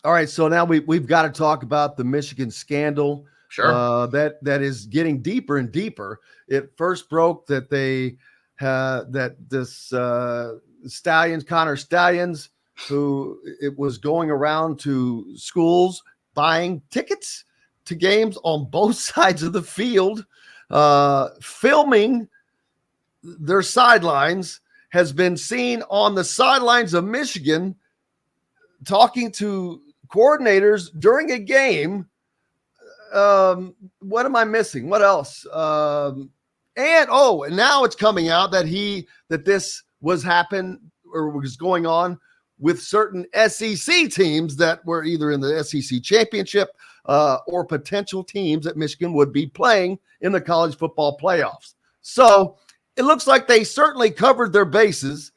All right, so now we've got to talk about the Michigan scandal. Sure. That is getting deeper and deeper. It first broke that this Connor Stallions, who it was going around to schools buying tickets to games on both sides of the field, filming their sidelines, has been seen on the sidelines of Michigan talking to coordinators during a game. What am I missing? What else? And now it's coming out that this was going on with certain SEC teams that were either in the SEC championship or potential teams that Michigan would be playing in the college football playoffs. So it looks like they certainly covered their bases,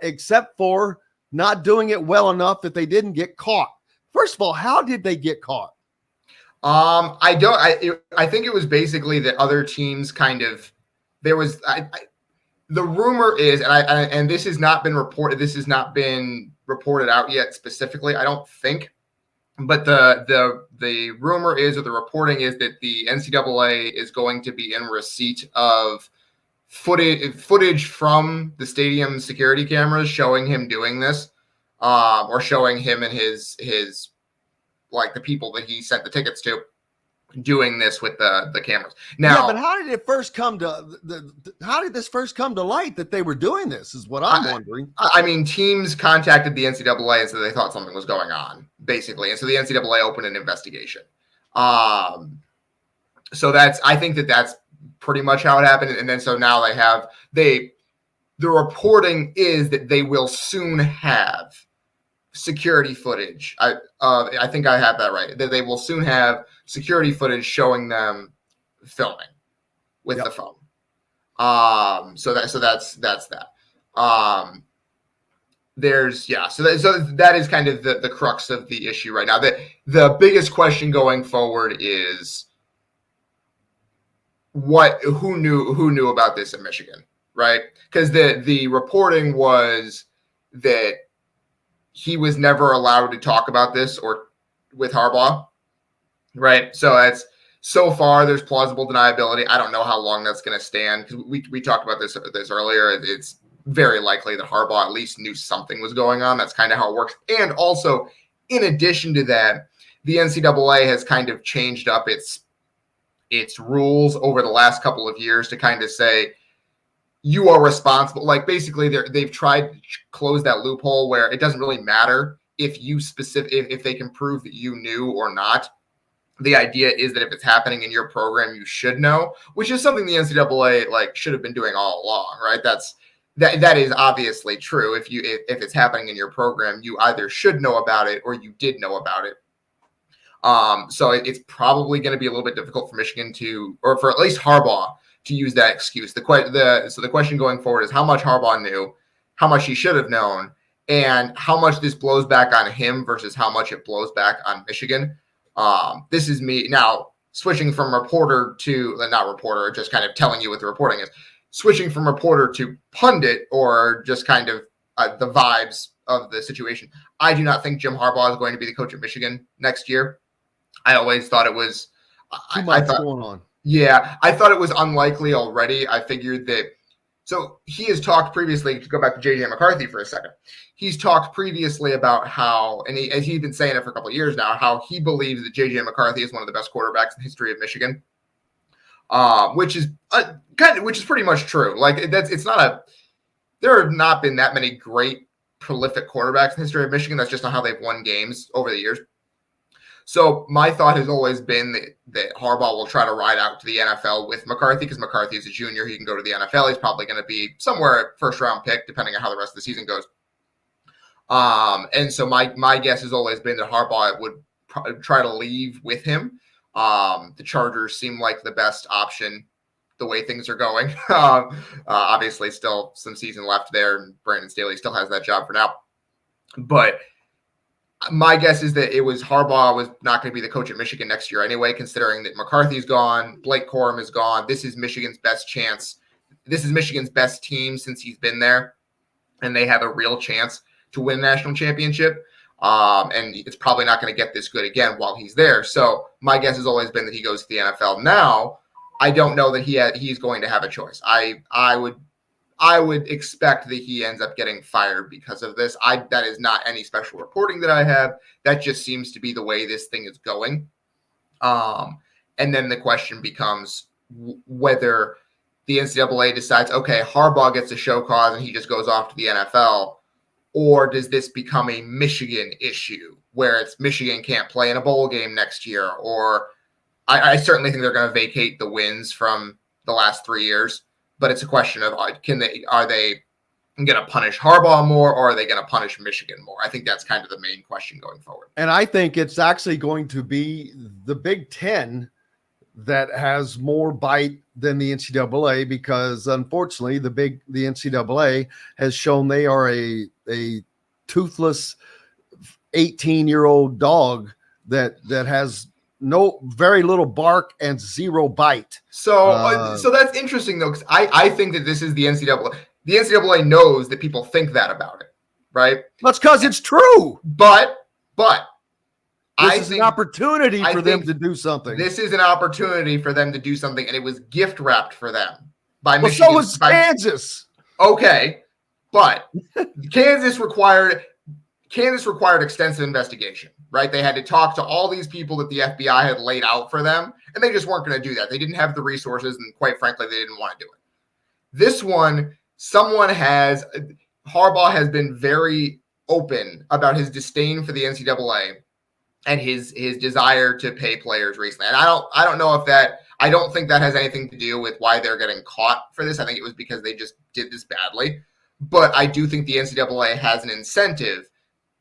except for not doing it well enough that they didn't get caught. First of all, how did they get caught? I think it was basically that other teams the rumor is, and this has not been reported. This has not been reported out yet specifically, I don't think. But the rumor is, or the reporting is, that the NCAA is going to be in receipt of footage from the stadium security cameras showing him doing this, or showing him and his like the people that he sent the tickets to doing this with the cameras. Now, yeah, but how did it first come to how did this first come to light that they were doing this is what I'm wondering. I mean, teams contacted the NCAA and said they thought something was going on, basically. And so the NCAA opened an investigation. So I think that's pretty much how it happened. And then so now the reporting is that they will soon have security footage. I think I have that right. That they will soon have security footage showing them filming with the phone. So that's that. So that is kind of the crux of the issue right now. The biggest question going forward is who knew about this in Michigan, right? Because the reporting was that he was never allowed to talk about this or with Harbaugh, right? So far there's plausible deniability. I don't know how long that's going to stand, because we talked about this earlier. It's very likely that Harbaugh at least knew something was going on. That's kind of how it works. And also, in addition to that, the NCAA has kind of changed up its rules over the last couple of years to kind of say, you are responsible. Like, basically they've tried to close that loophole where it doesn't really matter if they can prove that you knew or not. The idea is that if it's happening in your program, you should know, which is something the NCAA should have been doing all along, right? That is obviously true. If it's happening in your program, you either should know about it or you did know about it. So it's probably going to be a little bit difficult for Michigan or for at least Harbaugh to use that excuse. So the question going forward is how much Harbaugh knew, how much he should have known, and how much this blows back on him versus how much it blows back on Michigan. This is me now switching from reporter to not reporter, just kind of telling you what the reporting is. Switching from reporter to pundit, or just kind of the vibes of the situation. I do not think Jim Harbaugh is going to be the coach at Michigan next year. I always thought it was too much going on. Yeah, I thought it was unlikely already. I figured that. So he has talked previously, to go back to J.J. McCarthy for a second. He's talked previously about how, and he's been saying it for a couple of years now, how he believes that J.J. McCarthy is one of the best quarterbacks in the history of Michigan, which is pretty much true. There have not been that many great, prolific quarterbacks in the history of Michigan. That's just not how they've won games over the years. So my thought has always been that Harbaugh will try to ride out to the NFL with McCarthy, because McCarthy is a junior. He can go to the NFL. He's probably going to be somewhere first-round pick, depending on how the rest of the season goes. And so my guess has always been that Harbaugh would try to leave with him. The Chargers seem like the best option the way things are going. Obviously, still some season left there, and Brandon Staley still has that job for now. But my guess is that Harbaugh was not going to be the coach at Michigan next year anyway, considering that McCarthy's gone, Blake Corum is gone. This is Michigan's best chance. This is Michigan's best team since he's been there, and they have a real chance to win a national championship. And it's probably not going to get this good again while he's there. So my guess has always been that he goes to the NFL. Now, I don't know that he's going to have a choice. I would expect that he ends up getting fired because of this. That is not any special reporting that I have. That just seems to be the way this thing is going. And then the question becomes whether the NCAA decides, okay, Harbaugh gets a show cause and he just goes off to the NFL, or does this become a Michigan issue where it's Michigan can't play in a bowl game next year? Or I certainly think they're going to vacate the wins from the last 3 years, but it's a question of are they going to punish Harbaugh more, or are they going to punish Michigan more? I think that's kind of the main question going forward. And I think it's actually going to be the Big Ten that has more bite than the NCAA, because unfortunately the NCAA has shown they are a toothless 18-year-old dog that has very little bark and zero bite. So that's interesting though, because I think that this is the NCAA. The NCAA knows that people think that about it, right? That's because it's true. But this is an opportunity for them to do something. This is an opportunity for them to do something, and it was gift wrapped for them by Michigan. So was Kansas. Okay, but Kansas required extensive investigation, right? They had to talk to all these people that the FBI had laid out for them, and they just weren't going to do that. They didn't have the resources, and quite frankly, they didn't want to do it. This one, Harbaugh has been very open about his disdain for the NCAA and his desire to pay players recently. And I don't think that has anything to do with why they're getting caught for this. I think it was because they just did this badly. But I do think the NCAA has an incentive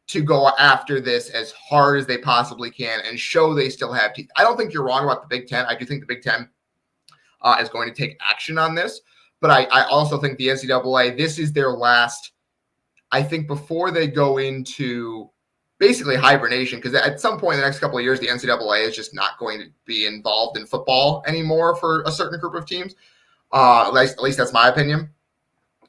to go after this as hard as they possibly can and show they still have teeth. I don't think you're wrong about the Big Ten. I do think the Big Ten is going to take action on this. But I also think the NCAA, this is their last, I think, before they go into basically hibernation, because at some point in the next couple of years, the NCAA is just not going to be involved in football anymore for a certain group of teams. At least that's my opinion.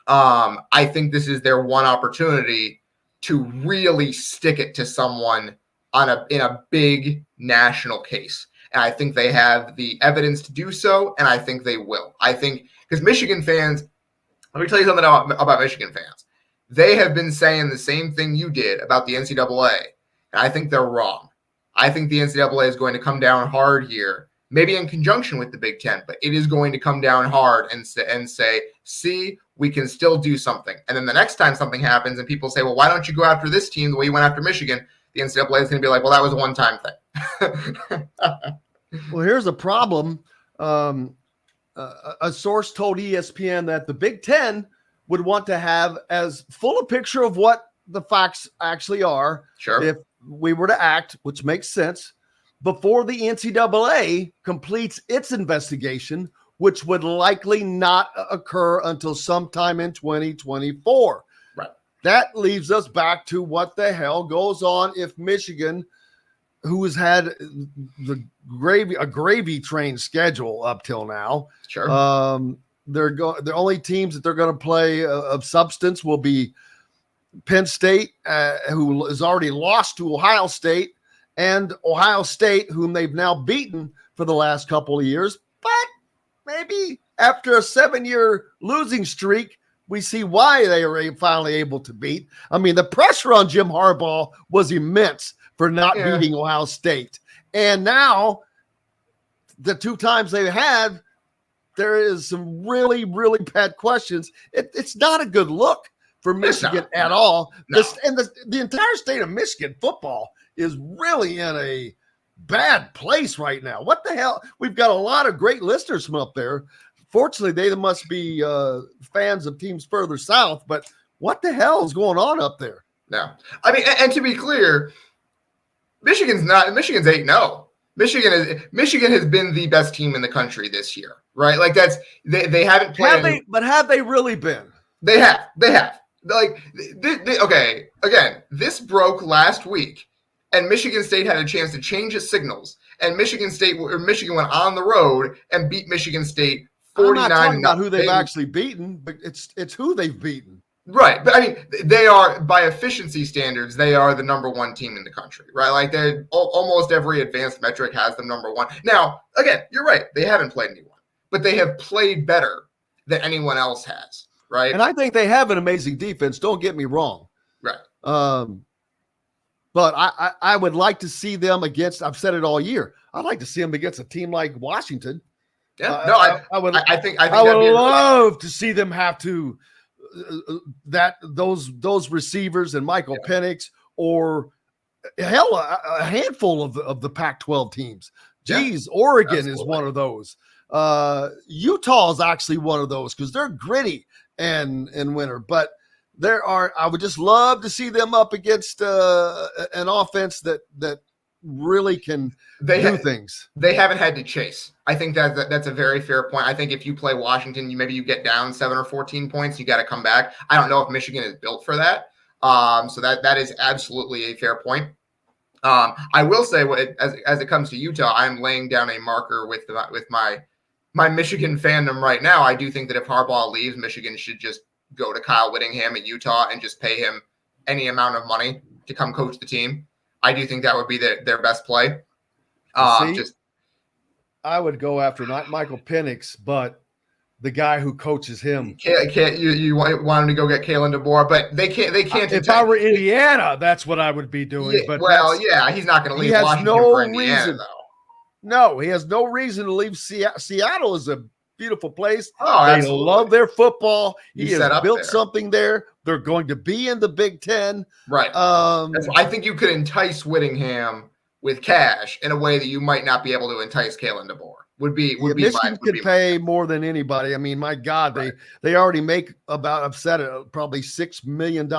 I think this is their one opportunity to really stick it to someone in a big national case. And I think they have the evidence to do so, and I think they will. I think because Michigan fans, let me tell you something about Michigan fans. They have been saying the same thing you did about the NCAA, and I think they're wrong. I think the NCAA is going to come down hard here, maybe in conjunction with the Big Ten, but it is going to come down hard and say, see, we can still do something. And then the next time something happens and people say, well, why don't you go after this team the way you went after Michigan? The NCAA is going to be like, well, that was a one-time thing. Well, here's a problem. A source told ESPN that the Big Ten would want to have as full a picture of what the facts actually are. Sure. If we were to act, which makes sense, before the NCAA completes its investigation, which would likely not occur until sometime in 2024. Right. That leaves us back to what the hell goes on if Michigan, who has had a gravy train schedule up till now. Sure. The only teams that they're going to play of substance will be Penn State, who has already lost to Ohio State, and Ohio State, whom they've now beaten for the last couple of years. But maybe after a 7-year losing streak, we see why they are finally able to beat. I mean, the pressure on Jim Harbaugh was immense for not beating Ohio State. And now, the 2 times they had, there is some really, really bad questions. It's not a good look for Michigan at all. No. The entire state of Michigan football is really in a bad place right now. What the hell? We've got a lot of great listeners from up there. Fortunately, they must be fans of teams further south, but what the hell is going on up there? No. I mean, and to be clear, Michigan's 8-0. Michigan has been the best team in the country this year, right? Like they haven't played. Have they really been? They have. Like, okay, again, this broke last week, and Michigan State had a chance to change its signals, and Michigan went on the road and beat Michigan State 49. I'm not talking about who they've actually beaten, but it's who they've beaten. Right. But I mean, they are, by efficiency standards, they are the number one team in the country, right? Like they're almost every advanced metric has them number one. Now, again, you're right. They haven't played anyone, but they have played better than anyone else has, right? And I think they have an amazing defense. Don't get me wrong. Right. But I would like to see them against, I've said it all year, I'd like to see them against a team like Washington. Yeah. I think I would love to see them have to those receivers and Michael Penix, or hell, a handful of the Pac-12 teams. Geez, Oregon is one of those. Utah is actually one of those because they're gritty and winter. But I would just love to see them up against an offense that really can do things. They haven't had to chase. I think that's a very fair point. I think if you play Washington, maybe you get down 7 or 14 points, you got to come back. I don't know if Michigan is built for that. So that is absolutely a fair point. I will say, as it comes to Utah, I'm laying down a marker with my Michigan fandom right now. I do think that if Harbaugh leaves, Michigan should just go to Kyle Whittingham at Utah and just pay him any amount of money to come coach the team. I do think that would be their best play. I would go after not Michael Penix, but the guy who coaches him. Can't you want him to go get Kalen DeBoer, but they can't. If I were Indiana, that's what I would be doing. Yeah, but he's not going to leave Washington for Indiana, though. No, he has no reason to leave. Seattle is a beautiful place. Oh, they absolutely. love their football. He has built there. Something there. They're going to be in the Big Ten. Right. I think you could entice Whittingham with cash in a way that you might not be able to entice Kalen DeBoer. Michigan could pay more than anybody. I mean, my God, right. they already make probably $6 million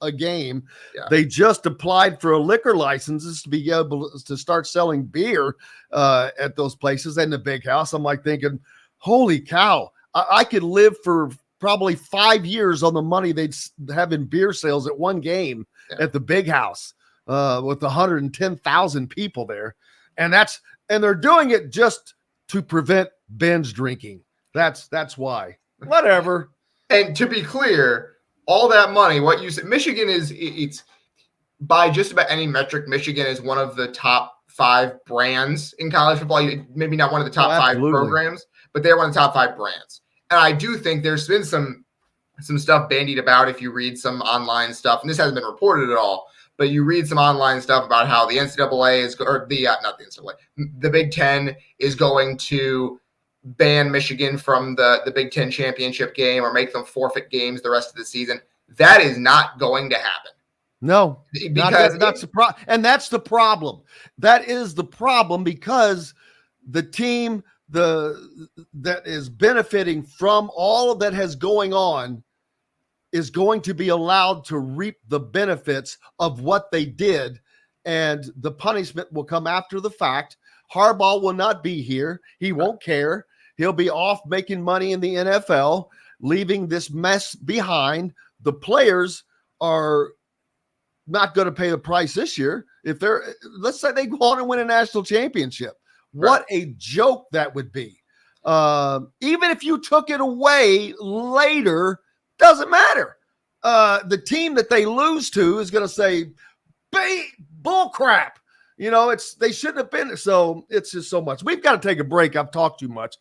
a game. Yeah. They just applied for a liquor licenses to be able to start selling beer at those places in the big house. I'm like thinking, holy cow, I could live for probably 5 years on the money they'd have in beer sales at one game at the big house with 110,000 people there. And they're doing it just to prevent binge drinking. That's why. Whatever. And to be clear, all that money, what you said, Michigan it's by just about any metric, Michigan is one of the top 5 brands in college football. Maybe not one of the top 5 programs, but they're one of the top 5 brands. And I do think there's been some stuff bandied about if you read some online stuff, and this hasn't been reported at all, but you read some online stuff about how the NCAA the Big Ten is going to ban Michigan from the Big Ten championship game or make them forfeit games the rest of the season. That is not going to happen. No, because that's the problem. And that's the problem. That is the problem because the team that is benefiting from all of that has going on is going to be allowed to reap the benefits of what they did, and the punishment will come after the fact. Harbaugh will not be here. He won't care. He'll be off making money in the NFL, leaving this mess behind. The players are not going to pay the price this year. Let's say they go on and win a national championship. What a joke that would be. Even if you took it away later, doesn't matter. The team that they lose to is going to say, bull crap. They shouldn't have been. So it's just so much. We've got to take a break. I've talked too much.